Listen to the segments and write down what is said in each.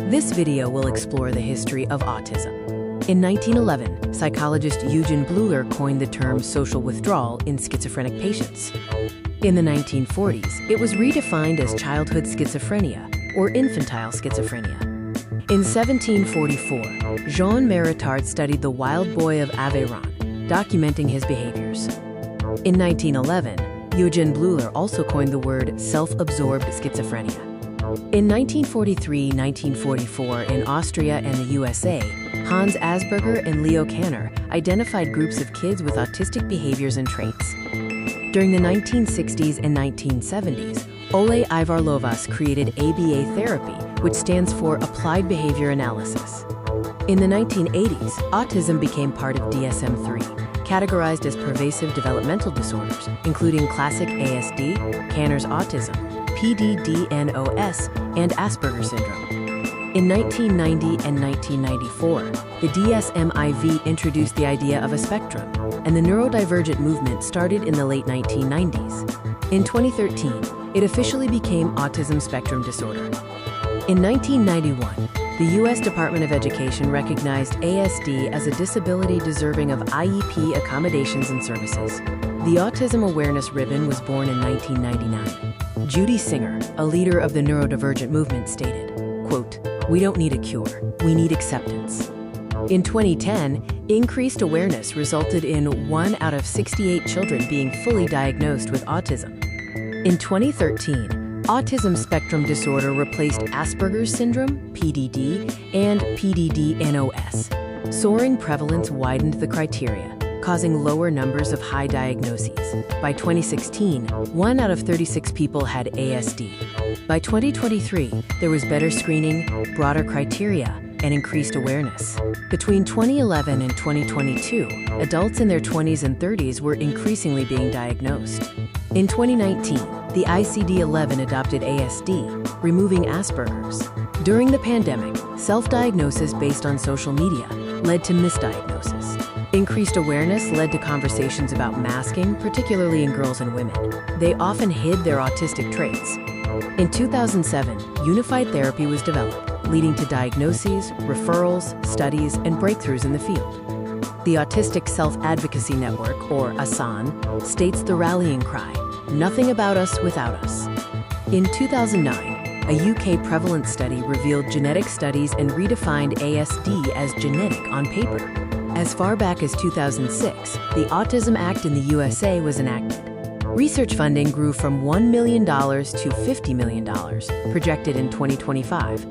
This video will explore the history of autism. In 1911, psychologist Eugen Bleuler coined the term social withdrawal in schizophrenic patients. In the 1940s, it was redefined as childhood schizophrenia or infantile schizophrenia. In 1744, Jean Maritard studied the wild boy of Aveyron, documenting his behaviors. In 1911, Eugen Bleuler also coined the word self-absorbed schizophrenia. In 1943-1944, in Austria and the USA, Hans Asperger and Leo Kanner identified groups of kids with autistic behaviors and traits. During the 1960s and 1970s, Ole Ivar Lovaas created ABA therapy, which stands for Applied Behavior Analysis. In the 1980s, autism became part of DSM-3, categorized as pervasive developmental disorders, including classic ASD, Kanner's autism, PDD-NOS, and Asperger syndrome. In 1990 and 1994, the DSM-IV introduced the idea of a spectrum, and the neurodivergent movement started in the late 1990s. In 2013, it officially became autism spectrum disorder. In 1991, the U.S. Department of Education recognized ASD as a disability deserving of IEP accommodations and services. The Autism Awareness Ribbon was born in 1999. Judy Singer, a leader of the neurodivergent movement, stated, quote, "We don't need a cure, we need acceptance." In 2010, increased awareness resulted in 1 out of 68 children being fully diagnosed with autism. In 2013, autism spectrum disorder replaced Asperger's syndrome, PDD, and PDD-NOS. Soaring prevalence widened the criteria, causing lower numbers of high diagnoses. By 2016, 1 out of 36 people had ASD. By 2023, there was better screening, broader criteria, and increased awareness. Between 2011 and 2022, adults in their 20s and 30s were increasingly being diagnosed. In 2019, the ICD-11 adopted ASD, removing Asperger's. During the pandemic, self-diagnosis based on social media led to misdiagnosis. Increased awareness led to conversations about masking, particularly in girls and women. They often hid their autistic traits. In 2007, unified therapy was developed, leading to diagnoses, referrals, studies, and breakthroughs in the field. The Autistic Self-Advocacy Network, or ASAN, states the rallying cry, "Nothing about us without us." In 2009, a UK prevalence study revealed genetic studies and redefined ASD as genetic on paper. As far back as 2006, the Autism Act in the USA was enacted. Research funding grew from $1 million to $50 million, projected in 2025.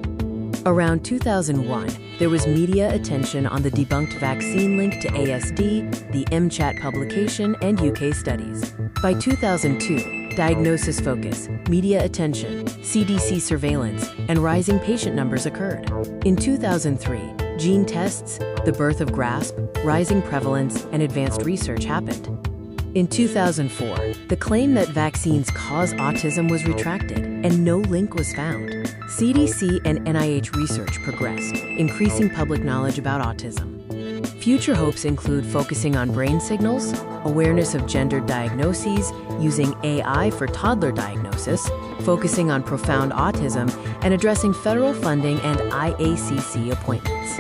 Around 2001, there was media attention on the debunked vaccine link to ASD, the MCHAT publication, and UK studies. By 2002, diagnosis focus, media attention, CDC surveillance, and rising patient numbers occurred. In 2003, gene tests, the birth of GRASP, rising prevalence, and advanced research happened. In 2004, the claim that vaccines cause autism was retracted, and no link was found. CDC and NIH research progressed, increasing public knowledge about autism. Future hopes include focusing on brain signals, awareness of gendered diagnoses, using AI for toddler diagnosis, focusing on profound autism, and addressing federal funding and IACC appointments.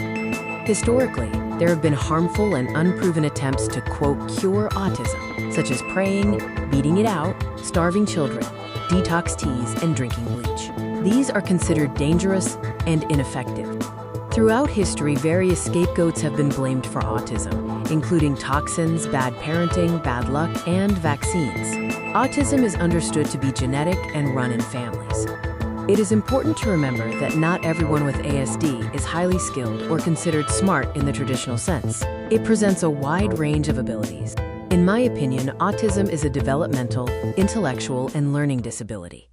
Historically, there have been harmful and unproven attempts to, quote, cure autism, such as praying, beating it out, starving children, detox teas, and drinking bleach. These are considered dangerous and ineffective. Throughout history, various scapegoats have been blamed for autism, including toxins, bad parenting, bad luck, and vaccines. Autism is understood to be genetic and run in families. It is important to remember that not everyone with ASD is highly skilled or considered smart in the traditional sense. It presents a wide range of abilities. In my opinion, autism is a developmental, intellectual, and learning disability.